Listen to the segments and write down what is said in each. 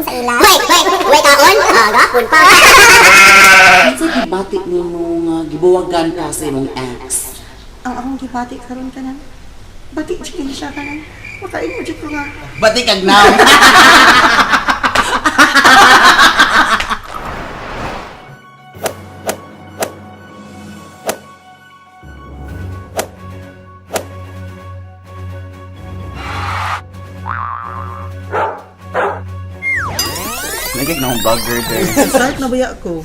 kaon sa ila. Wait kaon? Gapon pa. Kasi gibati ni mo nga gibuwagan ka sa imong ex. Ang akong gibati karon ka na. Bati chicken siya ka na. Makain mo ko nga. Bati kag now. Nagig na akong vlogger din. Start na baya ko.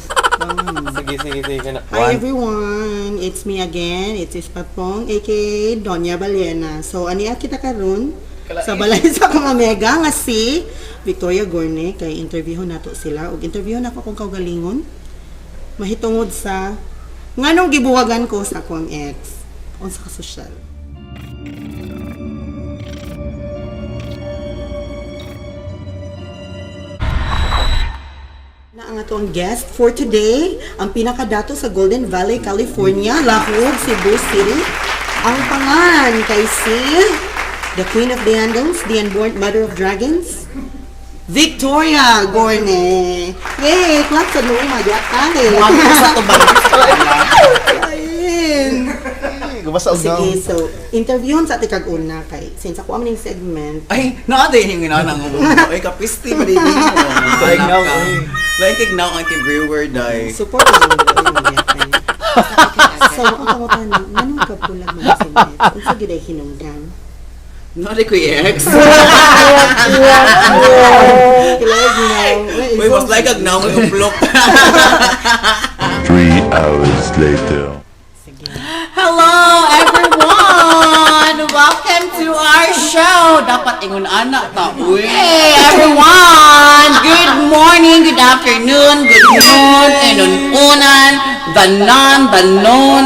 Sige ka na. Hi everyone, it's me again. It's Ispatpong, aka Doña Balena. So, aniya kita karon sa balay sa mga mega nga si Victoria Gorne. Kay interview nato sila. Og interview na ko kung kaugalingon. Mahitungod sa nganong gibuwagan ko sa akong ex. Unsa ka social. Na ang atong guest for today, ang pinakadato sa Golden Valley, California, Lahog, Cebu City. Ang pangan kay si the Queen of the Andals, the Unborn Mother of Dragons, Victoria Gorne. Yay! Clap sa nung magyakali. Sa tubag. Ayun. Gabasa og Sige, so, interviewon sa ating kag-una kay, since ako amin yung segment, Ay, natin yung inanang mo. Ay, kapisti pa din mo. Like now, Like now, ang brewer dahil. support ko yung magyakali. So, ang kamutan, manong kapulag mga segment? Kung sa giday hinungdan. Nari ko yung ex. Kilag na. Uy, mas like ag now, may umplok. 3 hours later. Hello, everyone! Welcome to our show. Dapat ingon anak ta. Uy. Hey, everyone! Good morning, good afternoon, good noon, inununan, danon.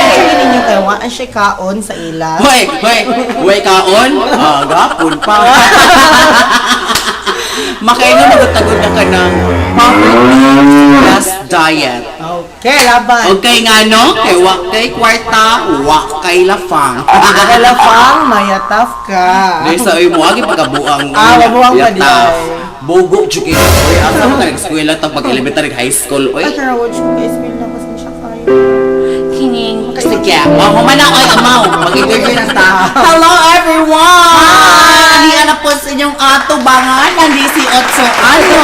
Sige ninyo kayo, waan siya kaon sa ila. Hoy, kaon? Gapon pa. Makainom magtagod na ka ng plus diet. Okay, laban. Okay nga no? Kay wak kay kwarta, wak kay lafang. Kalafang, mayataf ka. Dahil sa imo, agi pagkabuang. Mabuang pa yataf. di. Bogo, chuki. Uy, asa mo ka nag-eskwela ito pag-elementary high school. Uy, Ay, tara, watch mo guys, na kasi siya kayo. kining. Sige, humana ko ay amaw. Mag-interview ng ta. Hello everyone! Hindi na po sa inyong atubangan. Nandi si Otso Ano.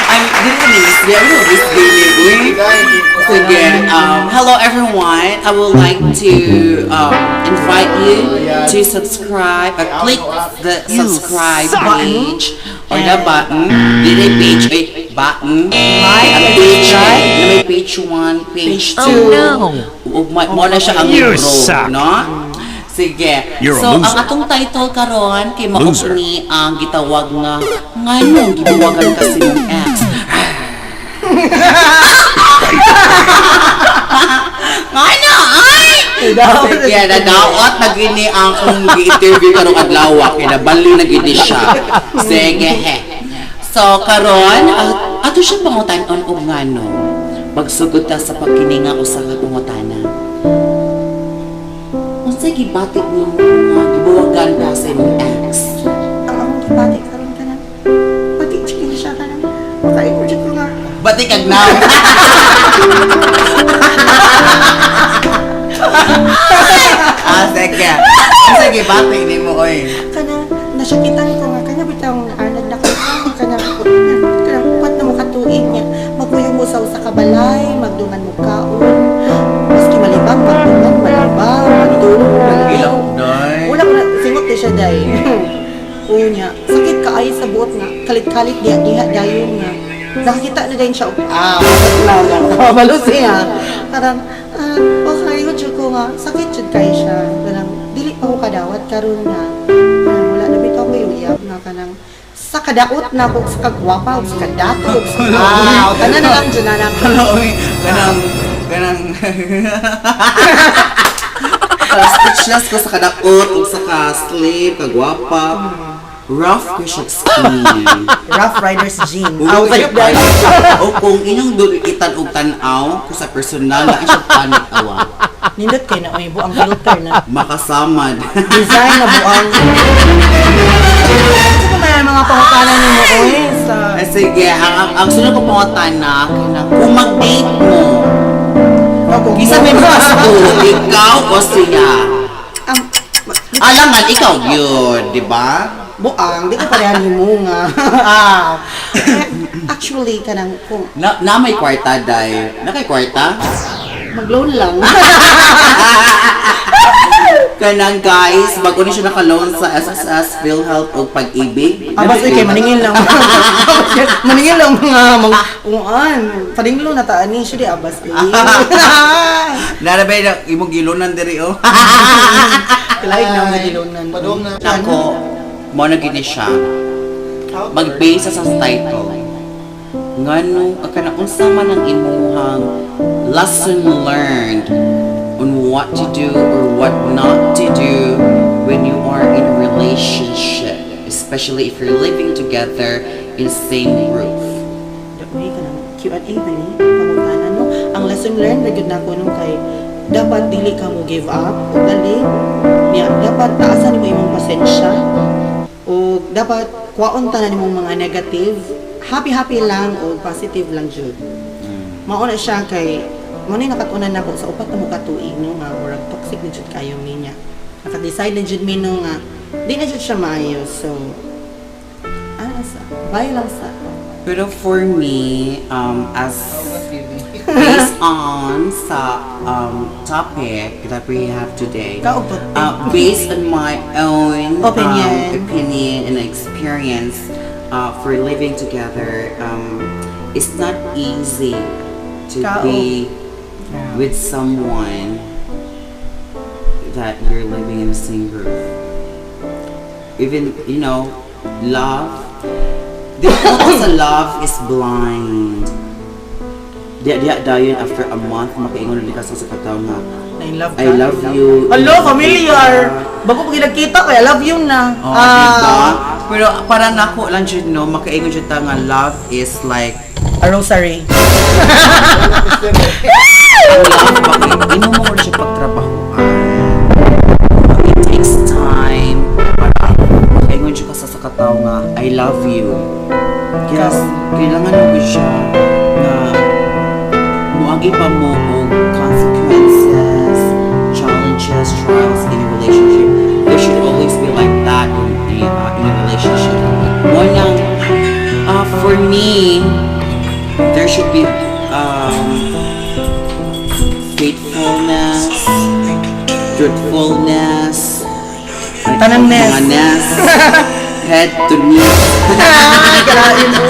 I'm this daily. Sige, hello everyone. I would like to invite you to subscribe or click the subscribe page or the button. Dili page, button. Ang page na may page 1, page 2. Mo na siya ang You intro, suck. no? Sige. You're a So, ang loser. atong title karon kay mao Loser. ni ang gitawag nga nganong gibuwagan kasi mong ex. Ngano ay! Sige, nadaot na gini ang kung gi-interview karong adlaw kay nabali na gini siya. Sige, he. So, karon, ato siya pangutan-on og ngano. Pagsugod ta sa pagkininga usa ka pangutana. Unsay gibati nimo nga gibuwagan ka sa imong ex? Ang akong gibati karon ka na. Bati chicken siya ka na. Makain mo ko nga. Bati kag now. Sige. Unsay gibati nimo oy? Kana, nasyakitan ko nga. Kana bitang anad na ko. Kana, upat na mo katuig niya. Magkuyang mo sa usa ka balay, magdungan mo kaon. Maski malibang, magdungan, malibang, magdungan, malibang. Ilang day. Wala ko na, singot di siya day. Uyo niya, sakit ka ay sa buot nga, kalit-kalit diha dayon nga. Nakakita na din siya, mabalo siya. Karang, okay, yun ko nga, sakit siya kayo siya. Karang, dili pa ko kadawat, karon nga. Wala na bitaw ko yung iyap na kanang, sa kadaot na ko, sa kagwapa, o sa kadato, o sa tanan na lang dyan na namin. Ano oy? Kanang speechless ko sa kadaot ug sa ka-slave, kagwapa. Rough ko siya skin. Rough Riders Jean. O kung inyong dulikitan og tan-aw ko sa personal na siya panik awa. Nindot kay na may buang filter na. Makasamad. Design na buang. Ano ba may mga pangutanan niyo mo oy sa Sige, ang sunod ko pangutana, kung mag-date mo, ako? isa may gusto, ikaw o siya? Ang Alangan, ikaw yun, di ba? buang, di ko parehan ni mo nga. Actually, kanang kung Na may kwarta, day. Na kay kwarta? mag-loan lang. Kanang guys, bago na siya naka-loan sa SSS, PhilHealth o Pag-ibig. Abas kay maningil lang. Maningil lang mga ungan. Padinglo na taan ni siya di abas eh. Narabay na, imong gilunan diri oh. Kalaig na magilunan. Padong na. Ako, mo na gini siya. Mag-base sa title. Ngano, kana unsa man ang imuhang lesson learned on what to do or what not to do when you are in a relationship, especially if you're living together in the same roof. Uy, kanang Q&A ba ni? Pangutanan no? Ang lesson learned na na ko nung kay dapat dili ka mo give up o dali niya dapat taasan mo imong pasensya o dapat kwaon tanan imong mga negative happy lang o positive lang jud. Mao na siya kay mo ni nakatunan nako sa upat na mo ka tuig no nga murag toxic na jud kayo niya. Naka-decide na jud mi no nga di na jud siya maayo so sa bye lang sa Pero for me, as based on sa topic that we have today, based on my own opinion and experience for living together, it's not easy to be with someone that you're living in the same roof. Even, love. The purpose of love is blind. Dayon after a month, makaingon ulit ka sa kataw nga, I love you. Hello, familiar! Bago pag nagkita ko, I love you na. Oh, diba? Pero para nako lang jud no, makaingon jud ta nga love is like A rosary. ang love bakit imo mo siya pagtrabahoan. It takes time para makaingon jud ka sa kataw nga I love you. Yes, kailangan mo siya na muagi pa mo og consequences, challenges, trials in a relationship. There should always be like that in a relationship. One for me, there should be faithfulness, truthfulness, Tanangness. head to knee. Kalain mo.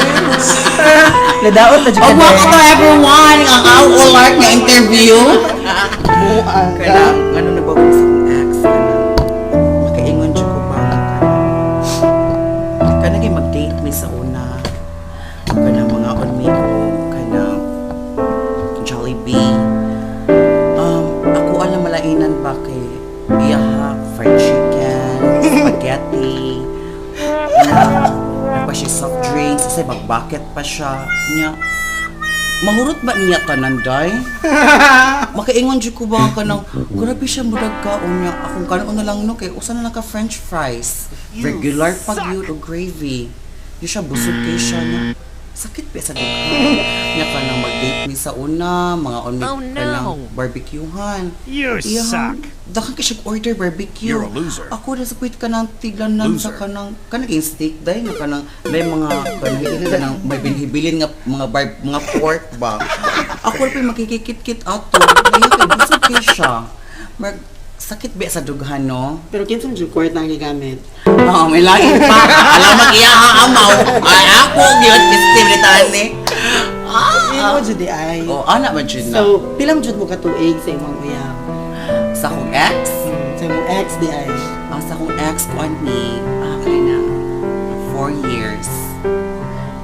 Ladaot na dyan Oh, welcome to everyone! Ang ako like na interview. Buang Kaya, ano na ba kung sa ex? Makaingon siya ko ba? Kana kayo mag-date me sa una. Kana mga on me ko. Kana Jollibee. Ako alam malainan ba kay iyaha, fried chicken, spaghetti. Pa siya soft drinks, kasi mag-bucket pa siya. Niya, mahurot ba niya tananday? Makaingon dyan ko ba ka ng, grabe siya mudag ka, o niya, akong kanon na lang no, kay usa na lang ka french fries. Regular pag yun, o gravy. Di siya, busog kay siya niya. Sakit pa sa dughan. Niya ka nang mag-date me sa una, mga on me ka ng barbecuehan. You suck. Dakan ka siya order barbecue. You're a loser. Ako na sa puwit ka ng tiglanan sa kanang kanang steak dahil nga kanang may mga kanang may binhibilin nga mga pork ba. Ako pa makikikit-kit ato. Ngayon kay busog kay siya. Sakit ba sa dughan no? Pero kinsa jud kwart na gigamit. Oo, may lain pa. Alam mo iya amaw. Ay ako gyud mistibritan ni. Imo jud di ay. Oh, ana man jud na. So, pilang jud mo ka tuig sa imong uyab? Sa akong ex, Sa imong ex di ay. sa akong ex ko ni kaya 4 years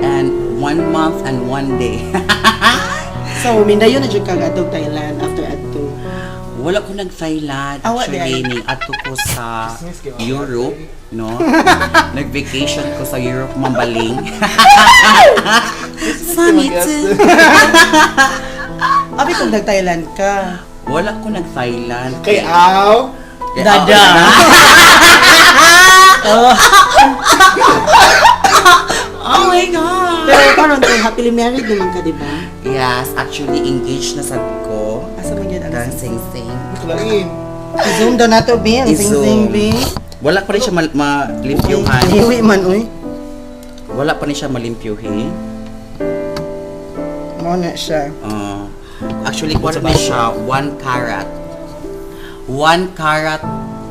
and 1 month and 1 day. So, mindayon na jud kag atog Thailand after adto. Wala ko nag-Thailand. Awa, Actually, di ay. ning ato ko sa Europe, no? Nag-vacation ko sa Europe, mambaling. Funny too. Abi kung nag-Thailand ka. Wala ko nag-Thailand. Kay Aw. Dada. Oh my God! Pero karon kay happily married naman ka, di ba? Yes, actually engaged na sad ko. Asa man yun ang Kang sing-sing. Klain. I-zoom daw nato, Bi. Ang sing-sing, Bi. Wala pa rin siya malimpyuhan. Hiwi man, uy. Wala pa rin siya malimpyuhin. Mo na siya. Actually, kuha na siya 1 carat. 1 carat.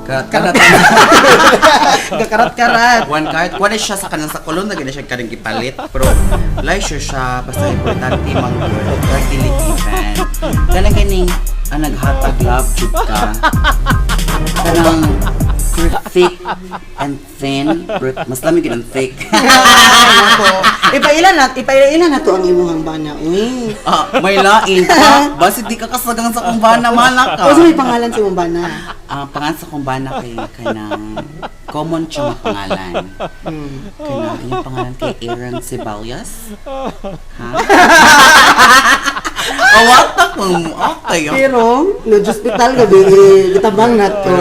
Kakarat-karat. 1 carat. Kuha na siya sa kanang sa kulon na gina siya kanang gipalit. Pero, laisyo siya. Basta importante mag-good. Kag diligitan. Kanang ganing, naghatag love tube ka. Kanang thick and thin. Mas lamig yun ang thick. Ipailan na to ang imuhang bana, uy. May lain pa. Basta di ka kasagang sa kumbana, malak ka. O, may pangalan sa imong bana? Pangalan sa kumbana kay kanang common siya nga pangalan. Kanang yung pangalan kay Aaron Ceballos. Ha? Awata kung okay. Pero, no-hospital gabi, gitabang na to.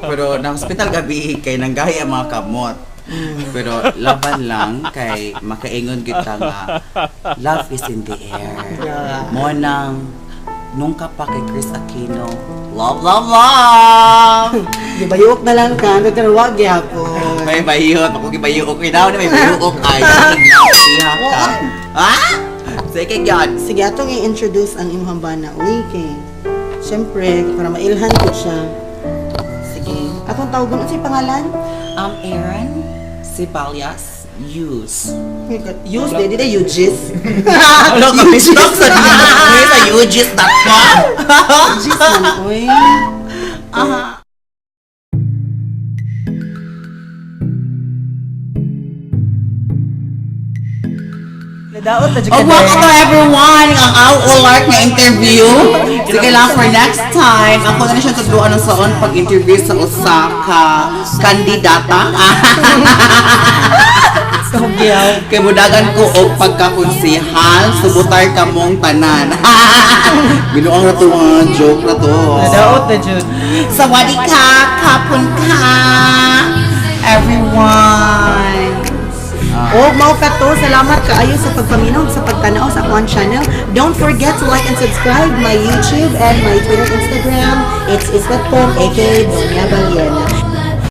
Pero na hospital gabi kay nanggaya ang mga kamot. Pero laban lang kay makaingon kita nga love is in the air. Mo nang nung ka pa kay Chris Aquino. Love, love, love! Di ba yuok na lang ka, nagkarawag yapon. May bayot. Ako gibayot. Okay daw na may bayot. Ay, siya ka. Ha? Sige, God. Sige, atong i-introduce ang imong bana, uy, kay. Siyempre, para mailhan ko siya. Sige. Atong tawagon, ano siya pangalan? Aaron Ceballos Hughes. Use, di na Eugis. Ano ka, mistok sa Eugis.com? Eugis man, uy. Nadaot na Oh, welcome to everyone! Ang out-alert na interview. Sige lang for next time. Ako na siya tuduan ng saon pag-interview sa Osaka kandidata. Kay budagan ko o pagkakonsihal, subutar ka mong tanan. Binuang na to mga joke na to. Nadaot na dyan. Sawadee ka, kapon ka, everyone. Oh, mao ka to. Salamat kaayo sa pagpaminaw sa pagtanaw sa akong channel. Don't forget to like and subscribe my YouTube and my Twitter, Instagram. It's Iswat Pom, aka Doña Baliena.